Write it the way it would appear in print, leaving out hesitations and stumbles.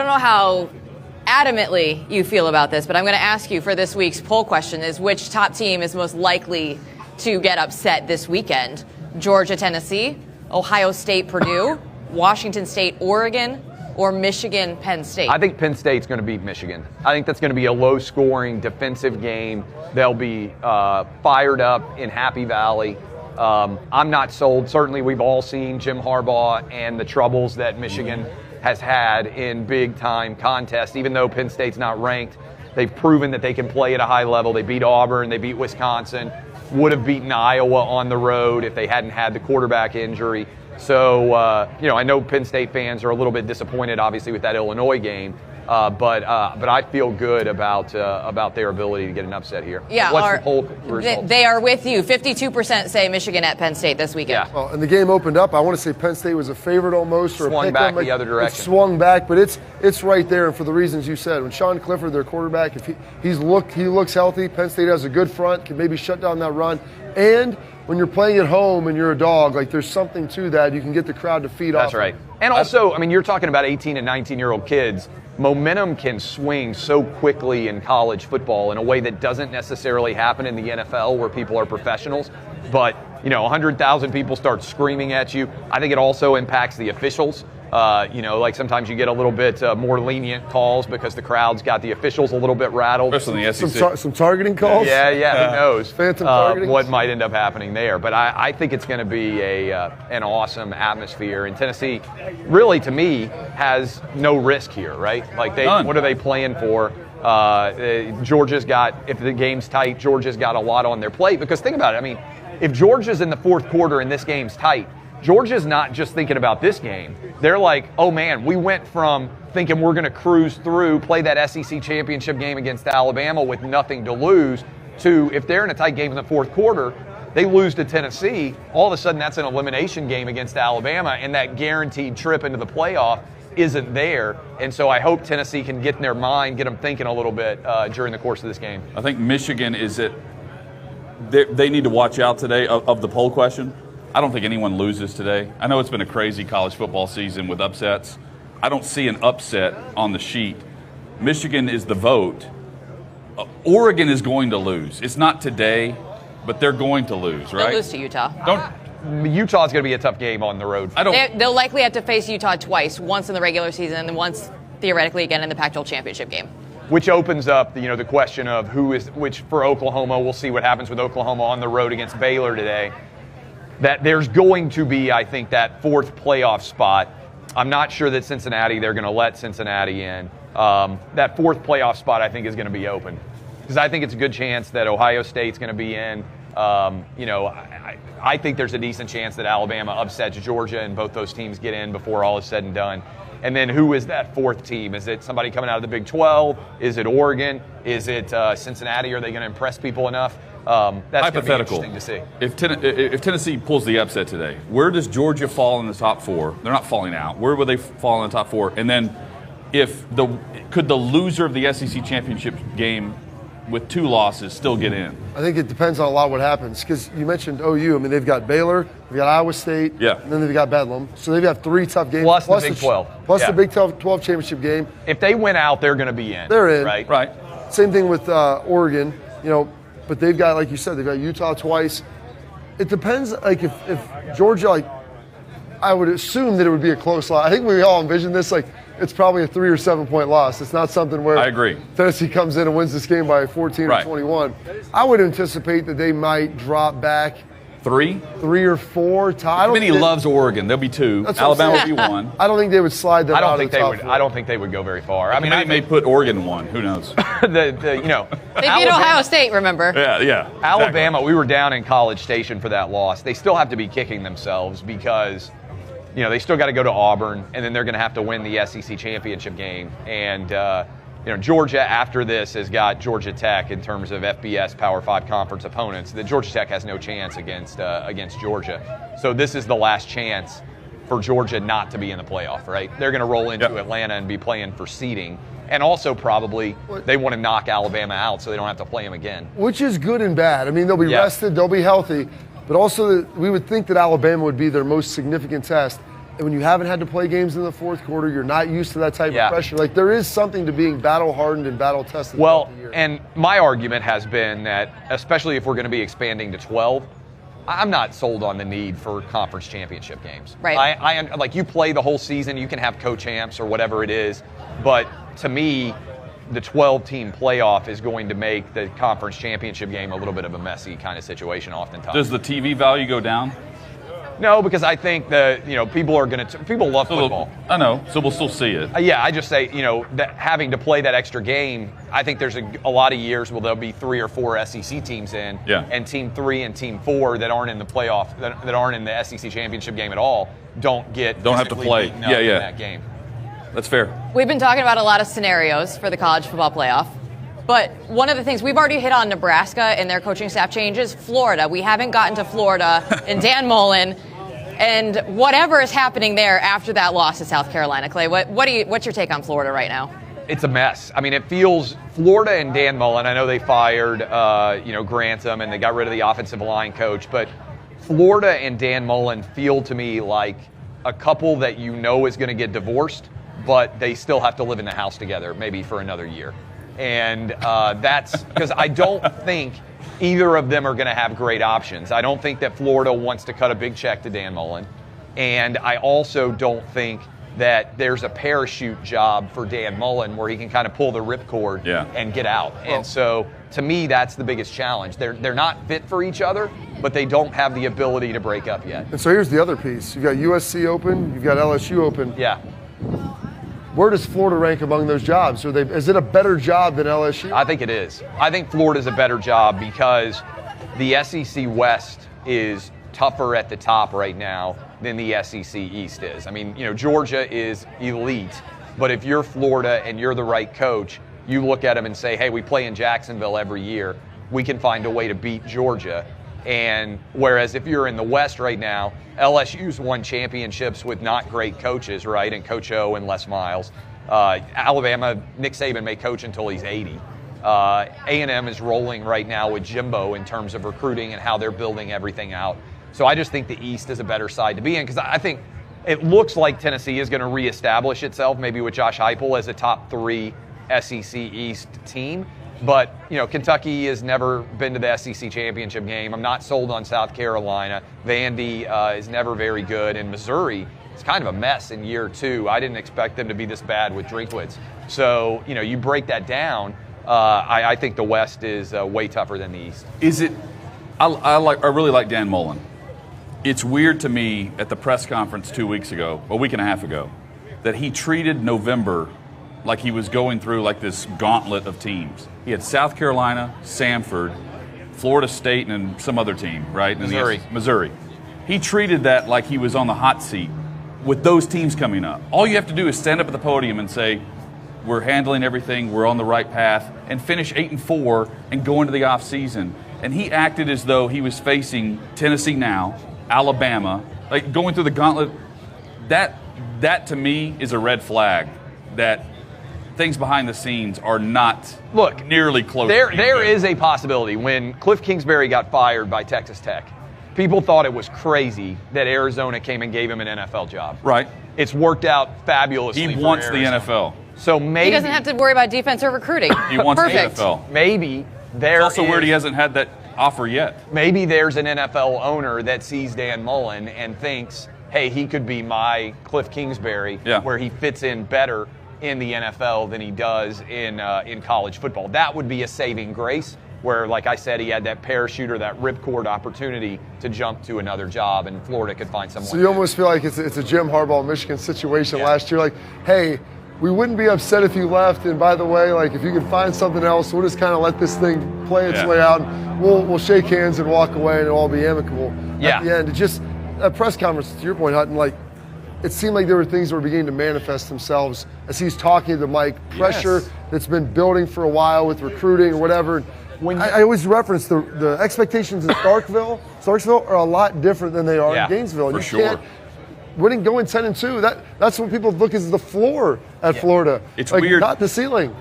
don't know how adamantly you feel about this, but I'm going to ask you for this week's poll question is which top team is most likely to get upset this weekend? Georgia, Tennessee, Ohio State, Purdue, Washington State, Oregon, or Michigan, Penn State? I think Penn State's going to beat Michigan. I think that's going to be a low-scoring defensive game. They'll be fired up in Happy Valley. I'm not sold. Certainly, we've all seen Jim Harbaugh and the troubles that Michigan has had in big-time contests. Even though Penn State's not ranked, they've proven that they can play at a high level. They beat Auburn. They beat Wisconsin. Would have beaten Iowa on the road if they hadn't had the quarterback injury. So, I know Penn State fans are a little bit disappointed, obviously, with that Illinois game. But I feel good about their ability to get an upset here. Yeah, what's the poll result? They are with you. 52% say Michigan at Penn State this weekend. Yeah. Well, and the game opened up. I want to say Penn State was a favorite almost, or swung back the other direction. It swung back, but it's right there. And for the reasons you said, when Sean Clifford, their quarterback, if he looks healthy, Penn State has a good front, can maybe shut down that run, and when you're playing at home and you're a dog, like there's something to that. You can get the crowd to feed off. That's right. And also, you're talking about 18 and 19-year-old kids. Momentum can swing so quickly in college football in a way that doesn't necessarily happen in the NFL where people are professionals. But, 100,000 people start screaming at you. I think it also impacts the officials. Like sometimes you get a little bit more lenient calls because the crowd's got the officials a little bit rattled. Especially in the SEC. Some targeting calls? Yeah, who knows? Phantom targeting? What might end up happening there. But I think it's going to be an awesome atmosphere. And Tennessee, really, to me, has no risk here, right? Like, what are they playing for? Georgia's got, if the game's tight, Georgia's got a lot on their plate. Because think about it. If Georgia's in the fourth quarter and this game's tight, Georgia's not just thinking about this game. They're like, oh, man, we went from thinking we're going to cruise through, play that SEC championship game against Alabama with nothing to lose, to if they're in a tight game in the fourth quarter, they lose to Tennessee, all of a sudden that's an elimination game against Alabama, and that guaranteed trip into the playoff isn't there. And so I hope Tennessee can get in their mind, get them thinking a little bit during the course of this game. I think Michigan they need to watch out today of the poll question. I don't think anyone loses today. I know it's been a crazy college football season with upsets. I don't see an upset on the sheet. Michigan is the vote. Oregon is going to lose. It's not today, but they're going to lose, right? They'll lose to Utah. Utah's going to be a tough game on the road. They'll likely have to face Utah twice, once in the regular season and once theoretically again in the Pac-12 championship game. Which opens up, the question of which for Oklahoma. We'll see what happens with Oklahoma on the road against Baylor today. That there's going to be, I think, that fourth playoff spot. I'm not sure that they're going to let Cincinnati in. That fourth playoff spot, I think, is going to be open. Because I think it's a good chance that Ohio State's going to be in. I think there's a decent chance that Alabama upsets Georgia and both those teams get in before all is said and done. And then who is that fourth team? Is it somebody coming out of the Big 12? Is it Oregon? Is it Cincinnati? Are they going to impress people enough? That's going to be interesting to see. If Tennessee pulls the upset today, where does Georgia fall in the top four? They're not falling out. Where would they fall in the top four? And then could the loser of the SEC championship game with 2 losses still get in? I think it depends on a lot what happens, because you mentioned OU. They've got Baylor, they've got Iowa State, and then they've got Bedlam. So they've got 3 tough games. Plus the Big 12. Plus the Big 12 championship game. If they win out, they're going to be in. They're in. Right. Same thing with Oregon, but they've got, like you said, they've got Utah twice. It depends, like if Georgia, I would assume that it would be a close loss. I think we all envision this, it's probably a 3 or 7 point loss. It's not something where I agree. Tennessee comes in and wins this game by 14 or 21. I would anticipate that they might drop back 3 or 4. Vinny loves Oregon. There'll be 2. Alabama will be 1. I don't think they would slide them out of the top 4. I don't think they would go very far. I may put Oregon in 1. Who knows? They beat Ohio State, remember? Yeah. Alabama, exactly. We were down in College Station for that loss. They still have to be kicking themselves because they still got to go to Auburn, and then they're going to have to win the SEC championship game. And Georgia, after this, has got Georgia Tech in terms of FBS Power 5 conference opponents. That Georgia Tech has no chance against Georgia. So this is the last chance for Georgia not to be in the playoff, right? They're going to roll into Atlanta and be playing for seeding. And also probably they want to knock Alabama out so they don't have to play them again. Which is good and bad. They'll be rested, they'll be healthy. But also, we would think that Alabama would be their most significant test. when you haven't had to play games in the fourth quarter, you're not used to that type of pressure. Like, there is something to being battle-hardened and battle-tested throughout the year. And my argument has been that, especially if we're going to be expanding to 12, I'm not sold on the need for conference championship games. Right. Like, you play the whole season, you can have co-champs or whatever it is, but to me, the 12-team playoff is going to make the conference championship game a little bit of a messy kind of situation oftentimes. Does the TV value go down? No, because I think people are going to people love football. I know, so we'll still see it. Yeah, I just say that having to play that extra game. I think there's a lot of years where there'll be 3 or 4 SEC teams in, and Team 3 and Team 4 that aren't in the playoff, that aren't in the SEC championship game at all, don't have to play in that game. That's fair. We've been talking about a lot of scenarios for the college football playoff. But one of the things, we've already hit on Nebraska and their coaching staff changes. Florida, we haven't gotten to Florida and Dan Mullen and whatever is happening there after that loss to South Carolina. Clay, what's your take on Florida right now? It's a mess. I mean, it feels Florida and Dan Mullen. I know they fired, Grantham, and they got rid of the offensive line coach. But Florida and Dan Mullen feel to me like a couple that is going to get divorced, but they still have to live in the house together, maybe for another year. And that's because I don't think either of them are going to have great options. I don't think that Florida wants to cut a big check to Dan Mullen. And I also don't think that there's a parachute job for Dan Mullen where he can kind of pull the ripcord and get out. And so, to me, that's the biggest challenge. They're not fit for each other, but they don't have the ability to break up yet. And so here's the other piece. You've got USC open. You've got LSU open. Yeah. Where does Florida rank among those jobs? Is it a better job than LSU? I think it is. I think Florida's a better job because the SEC West is tougher at the top right now than the SEC East is. I mean, Georgia is elite, but if you're Florida and you're the right coach, you look at them and say, hey, we play in Jacksonville every year. We can find a way to beat Georgia. And whereas if you're in the West right now, LSU's won championships with not great coaches, right? And Coach O and Les Miles. Alabama, Nick Saban may coach until he's 80. A&M is rolling right now with Jimbo in terms of recruiting and how they're building everything out. So I just think the East is a better side to be in because I think it looks like Tennessee is going to reestablish itself, maybe with Josh Heupel as a top 3 SEC East team. But, Kentucky has never been to the SEC championship game. I'm not sold on South Carolina. Vandy is never very good. And Missouri is kind of a mess in year 2. I didn't expect them to be this bad with Drinkwitz. So, you break that down, I think the West is way tougher than the East. Is it? I really like Dan Mullen. It's weird to me at the press conference a week and a half ago, that he treated November like he was going through like this gauntlet of teams. He had South Carolina, Samford, Florida State, and some other team, right? Missouri. He treated that like he was on the hot seat with those teams coming up. All you have to do is stand up at the podium and say, we're handling everything, we're on the right path, and finish 8-4 and go into the offseason. And he acted as though he was facing Tennessee now, Alabama, like going through the gauntlet. That to me is a red flag that things behind the scenes are not nearly close. There is a possibility. When Cliff Kingsbury got fired by Texas Tech, people thought it was crazy that Arizona came and gave him an NFL job. Right. It's worked out fabulously. He wants for the Arizona. NFL. So maybe he doesn't have to worry about defense or recruiting. He wants Perfect. the NFL. Maybe it's also weird he hasn't had that offer yet. Maybe there's an NFL owner that sees Dan Mullen and thinks, hey, he could be my Cliff Kingsbury, where he fits in better in the NFL than he does in college football. That would be a saving grace where, like I said, he had that parachute or that ripcord opportunity to jump to another job, and Florida could find someone. So you almost feel like it's a Jim Harbaugh Michigan situation last year. Like, hey, we wouldn't be upset if you left, and by the way, like if you could find something else, we'll just kind of let this thing play its way out. And we'll shake hands and walk away, and it'll all be amicable. At the end, it just a press conference. To your point, Hutton, like it seemed like there were things that were beginning to manifest themselves as he's talking to the mic. Pressure that's been building for a while with recruiting or whatever. I always reference the expectations in Starksville are a lot different than they are in Gainesville. And for you can't going 10-2. That's what people look as the floor at Florida. It's like, weird. Not the ceiling.